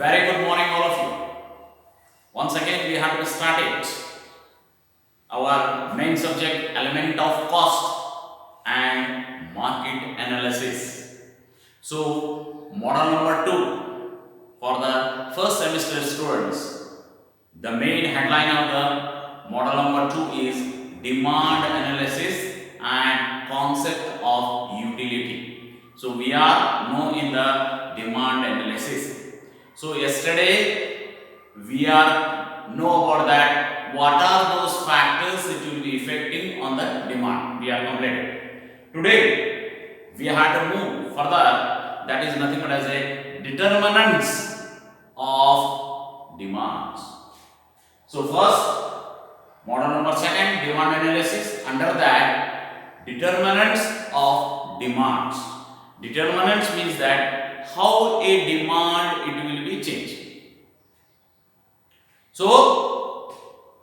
very good morning, all of you. Once again, we have to start it. Our main subject, element of cost and market analysis. So, model number 2 for the first semester students. The main headline of the model number 2 is demand analysis and concept of utility. So, we are now in the demand analysis. So yesterday we are know about that what are those factors that will be affecting on the demand. We are completed. Today we have to move further. That is nothing but as a determinants of demands. So first model number second demand analysis. Under that determinants of demands. Determinants means that how a demand it will be changed. So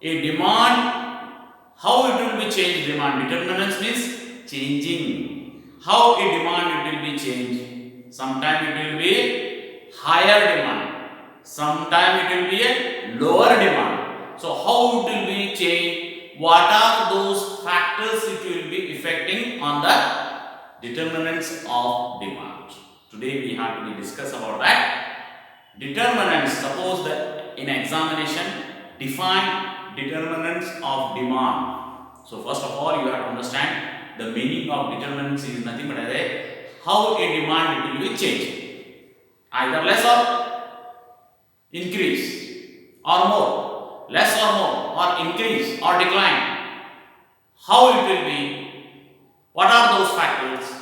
a demand, how it will be changed, demand determinants means changing. How a demand it will be changed. Sometime it will be higher demand, sometime it will be a lower demand. So how it will be changed, what are those factors it will be affecting on the determinants of demand. Today we have to discuss about that. Determinants, suppose that in examination define determinants of demand. So first of all you have to understand the meaning of determinants is nothing but as how a demand it will be changed. Either less or increase or more, less or more or increase or decline. How it will be, what are those factors?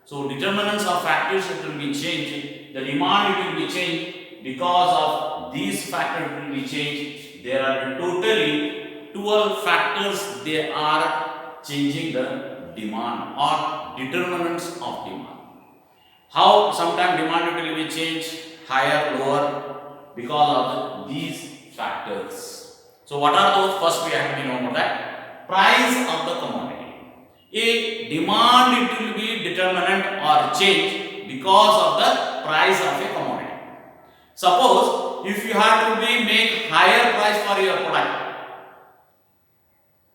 So determinants of factors that will be changed, the demand it will be changed because of these factors will be changed. There are totally 12 factors they are changing the demand or determinants of demand. How sometimes demand it will be changed higher, lower because of these factors. So what are those? First we have to know about that. Price of the commodity. A demand it will be determinant or change because of the price of a commodity. Suppose if you have to be make higher price for your product,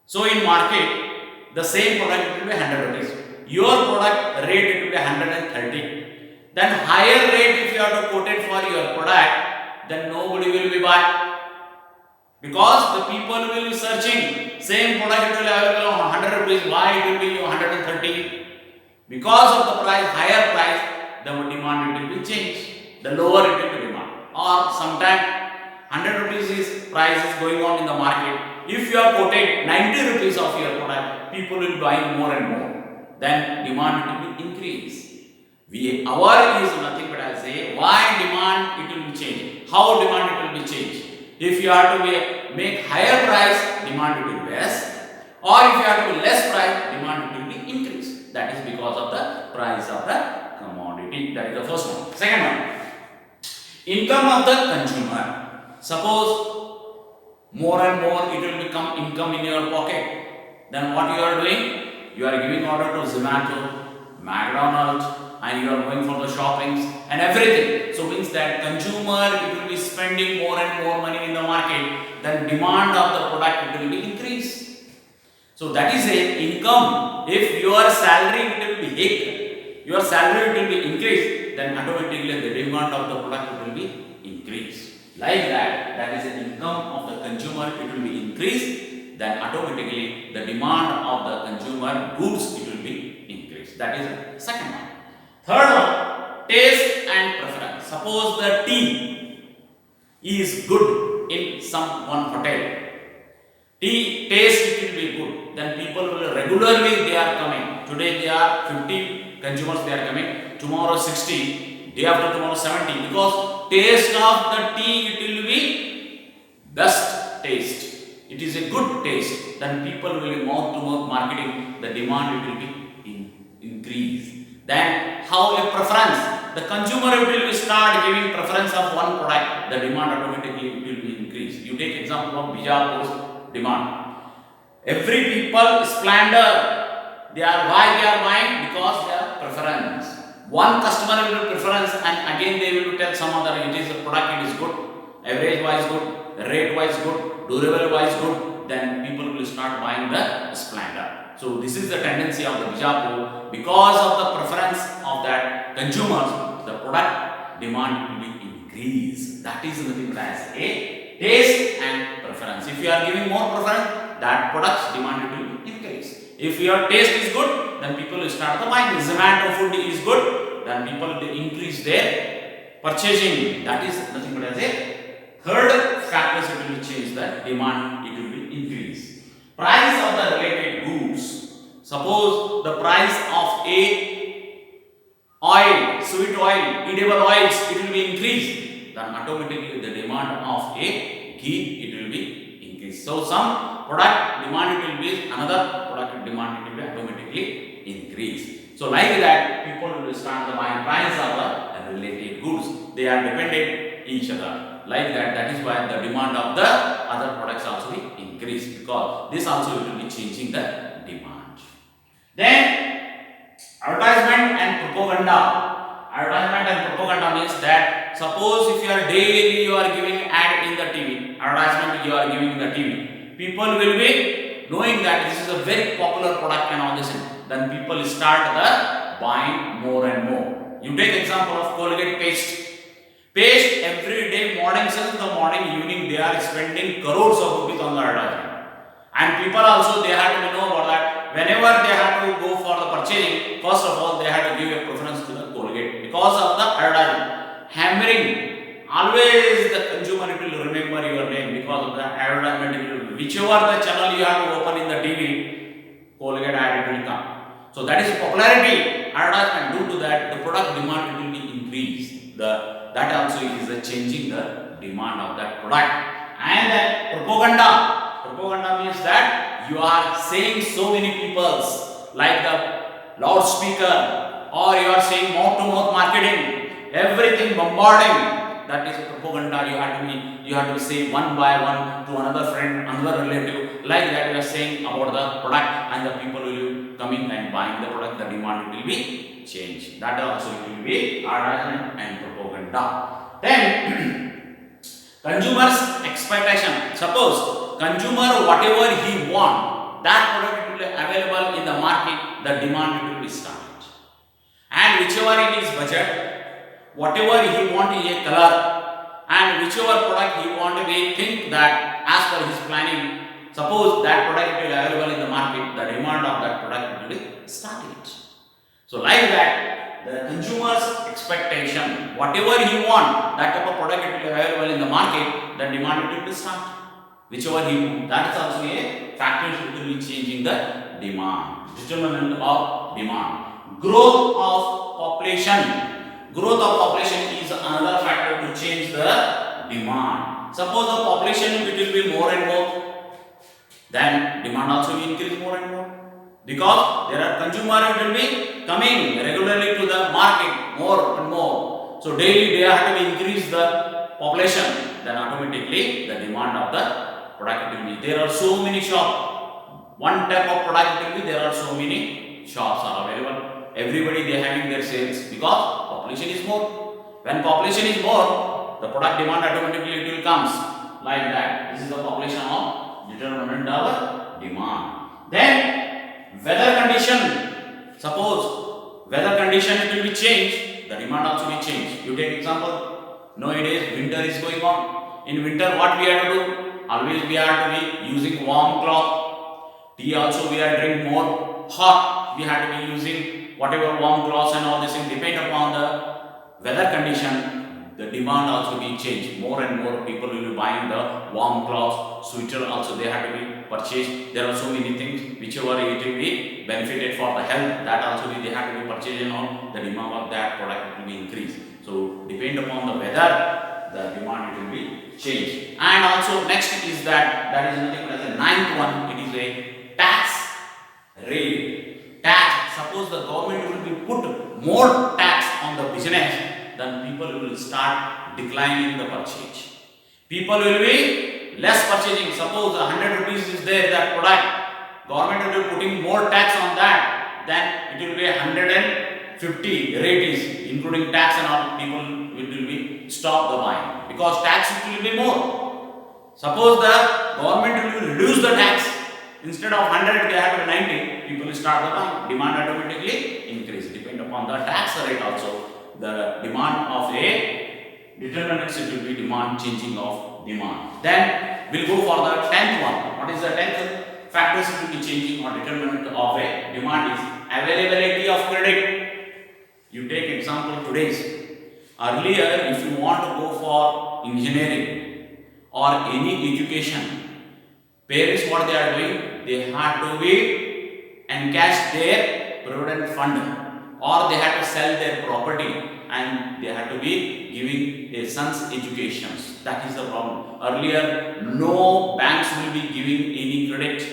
so in market the same product will be 100 rupees, your product rate it will be 130, then higher rate if you have to quote it for your product, then nobody will be buy. Because the people will be searching, same product it will be available on 100 rupees, why it will be 130? Because of the price, higher price, the demand it will be changed, the lower it will be demand. Or sometime 100 rupees is price is going on in the market. If you have quoted 90 rupees of your product, people will buy more and more. Then demand it will be increased. Our is nothing but I say why demand it will be changed, how demand it will be changed. If you have to make higher price, demand will be less, or if you have to be less price, demand will be increased. That is because of the price of the commodity. That is the first one. Second one, income of the consumer. Suppose more and more it will become income in your pocket. Then what you are doing? You are giving order to Zomato, McDonald's, and you are going for the shoppings and everything. So means that consumer it will be spending more and more money in the market, then demand of the product it will be increased. So that is a income. If your salary it will be hiked, your salary it will be increased, then automatically the demand of the product it will be increased. Like that, that is an income of the consumer it will be increased, then automatically the demand of the consumer goods it will be increased. That is the second one. Third one, taste and preference. Suppose the tea is good in some one hotel. Tea taste it will be good. Then people will regularly they are coming. Today they are 50 consumers they are coming. Tomorrow 60. Day after tomorrow 70. Because taste of the tea it will be best taste. It is a good taste. Then people will be mouth to mouth marketing. The demand it will be increased. Then how a preference, the consumer will start giving preference of one product, the demand automatically will be increased. You take example of Bijapur's demand. Every people splendor, why they are buying? Because they have preference. one customer will be preference, and again they will tell some other, it is a product, it is good, average wise good, rate wise good, durable wise good, then people will start buying the Splendor. So this is the tendency of the Bijapur. Because of the preference of that consumers, the product demand will be increased. That is nothing but as a taste and preference. If you are giving more preference, that product's demand will increase. If your taste is good, then people will start the buying. Zomato food is good, then people will increase their purchasing. That is nothing but as a third factor. It will change the demand, it will be increase. Price of the related goods. Suppose the price of a oil, sweet oil, edible oils, it will be increased, then automatically the demand of a ghee, it will be increased. So some product demand it will be, another product demand it will be automatically increased. So like that, people will start the buying price of the related goods. They are dependent each other. Like that, that is why the demand of the other products also will increase, because this also will be changing the demand. Then advertisement and propaganda. Advertisement and propaganda means that suppose if you are daily you are giving ad in the TV, advertisement you are giving in the TV, people will be knowing that this is a very popular product and all this, then people start the buying more and more. You take example of Colgate paste. Paste every day, morning since the morning, evening, they are spending crores of rupees on the advertisement. And people also, they have to know about that. Whenever they have to go for the purchasing, first of all, they have to give a preference to the Colgate because of the advertisement. Hammering, always the consumer it will remember your name because of the advertisement. Whichever the channel you have to open in the TV, Colgate ad it will come. So that is popularity advertisement. Due to that, the product demand it will be increased. That also is changing the demand of that product. And then propaganda. Propaganda means that you are saying so many people's, like the loudspeaker, or you are saying mouth to mouth marketing, everything bombarding. That is propaganda. You have to say one by one to another friend, another relative. Like that, you are saying about the product, and the people will be coming and buying the product. The demand will be changed. That also will be advertisement and propaganda. Then consumers expectation. Suppose consumer whatever he want, that product will be available in the market, the demand will be started. And whichever it is budget, whatever he want in a color, and whichever product he want, we think that as per his planning, suppose that product will be available in the market, the demand of that product will be started. So like that, the consumer's expectation, whatever he want, that type of product will be available in the market, the demand will be started. Whichever he want, that is also a factor which will be changing the demand. Determinant of demand. Growth of population. Growth of population is another factor to change the demand. Suppose the population it will be more and more, then demand also will increase more and more, because there are consumers it will be coming regularly to the market more and more. So daily they have to increase the population, then automatically the demand of the product will be. There are so many shops. One type of product will be, there are so many shops are available. Everybody they are having their sales because population is more. When population is more, the product demand automatically it will comes like that. This is the population of determinant of demand. Then weather condition. Suppose weather condition it will be changed, the demand also will change. You take example, nowadays winter is going on. In winter what we have to do? Always we have to be using warm cloth. Tea also we are drink more hot. We have to be using whatever warm cloths and all this thing. Depend upon the weather condition, the demand also will change. More and more people will be buying the warm cloths, sweater also they have to be purchased. There are so many things whichever it will be benefited for the health, that also they have to be purchased on. The demand of that product will be increased. So depend upon the weather, the demand it will be changed. And also next is that is nothing but the ninth one. It is a tax rate. Tax. Suppose the government will be put more tax on the business, then people will start declining the purchase. People will be less purchasing. Suppose 100 rupees is there that product, government will be putting more tax on that, then it will be 110 50 rate is including tax and all, people will be stop the buying because tax will be more. Suppose the government will reduce the tax, instead of 100 they have to 90, people will start the buying, demand automatically increase. Depend upon the tax rate also, the demand of a determinants, it will be demand, changing of demand. Then we'll go for the 10th one. What is the 10th factors it will be changing or determinant of a demand is availability of credit. You take example today's. Earlier, if you want to go for engineering or any education, parents what they are doing, they had to be encash their provident fund, or they had to sell their property and they had to be giving their sons educations. That is the problem. Earlier, no banks will be giving any credit,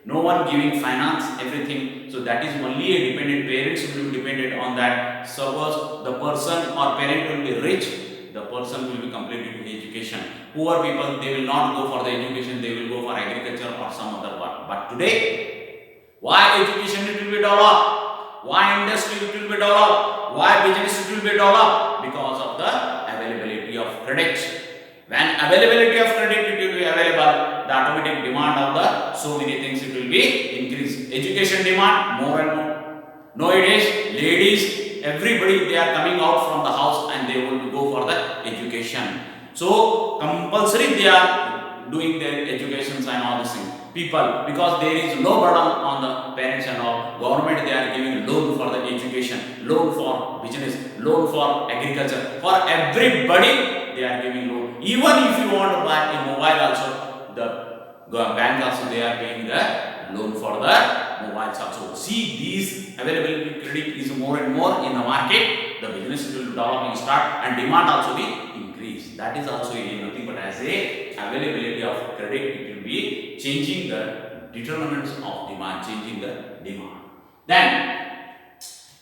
no one giving finance, everything. So that is only a dependent, parents will be dependent on that. Suppose the person or parent will be rich, the person will be completing education. Poor people, they will not go for the education, they will go for agriculture or some other work. But today, why education it will be developed? Why industry it will be developed? Why business it will be developed? Because of the availability of credit. When availability of credit it will be available, the automatic demand of the so many things it will be increased. Education demand more and more. Nowadays, ladies, everybody they are coming out from the house and they will go for the education. So compulsory they are doing their educations and all this thing. People, because there is no burden on the parents and all, government they are giving loan for the education, loan for business, loan for agriculture, for everybody they are giving loan. Even if you want to buy a mobile also, the bank also they are paying the loan for the mobiles also. See, these availability credit is more and more in the market, the business will developing start and demand also be increase. That is also nothing but as a availability of credit, it will be changing the determinants of demand, changing the demand. Then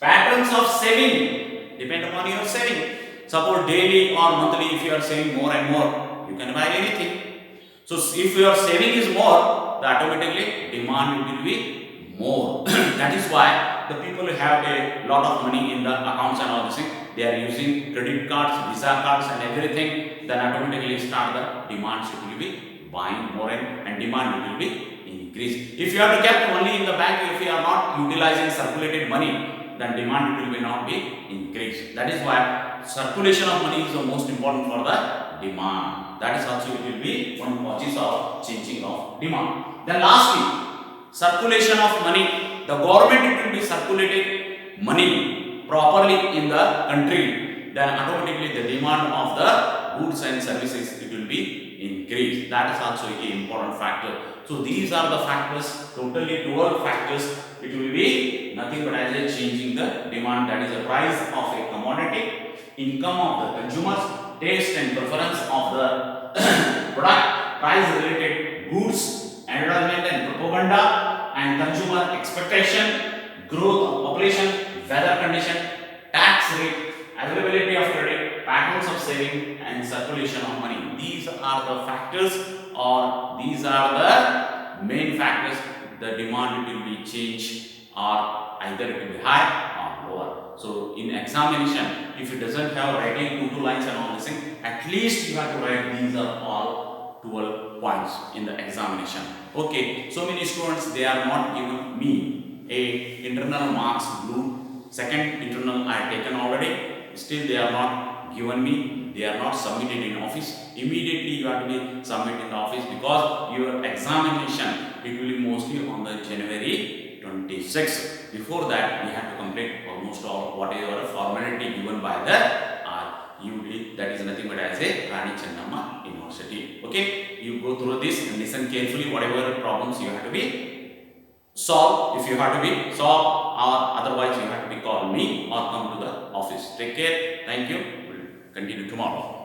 patterns of saving depend upon your saving. Suppose daily or monthly, if you are saving more and more, you can buy anything. So if your saving is more, the automatically demand will be more. That is why the people have a lot of money in the accounts and all this thing. They are using credit cards, Visa cards and everything. Then automatically start the demands, it will be buying more and demand will be increased. If you have to kept only in the bank, if you are not utilizing circulated money, then demand will not be increased. That is why circulation of money is the most important for the demand. That is also it will be one causes of changing of demand. Then lastly, circulation of money. The government it will be circulating money properly in the country, then automatically the demand of the goods and services it will be increased. That is also an important factor. So these are the factors, totally 12 factors. It will be nothing but as a changing the demand, that is the price of a commodity, income of the consumers, taste and preference of the product, price related goods, advertisement and propaganda, and consumer expectation, growth of population, weather condition, tax rate, availability of credit, patterns of saving and circulation of money. These are the factors, or these are the main factors. The demand it will be changed, or either it will be high or lower. So in examination, if it doesn't have writing two lines and all this thing, at least you have to write these are all 12 points in the examination. Okay, so many students they are not given me a internal marks blue. Second internal I have taken already. Still they are not given me. They are not submitted in office. Immediately you have to be submitted in the office, because your examination it will be mostly on the January 26th. Before that, we have to complete almost all whatever formality given by the UD, that is nothing but as a Rani Chennamma University. Okay, you go through this and listen carefully. Whatever problems you have to be solve. If you have to be solve, or otherwise you have to be call me or come to the office. Take care. Thank you. We'll continue tomorrow.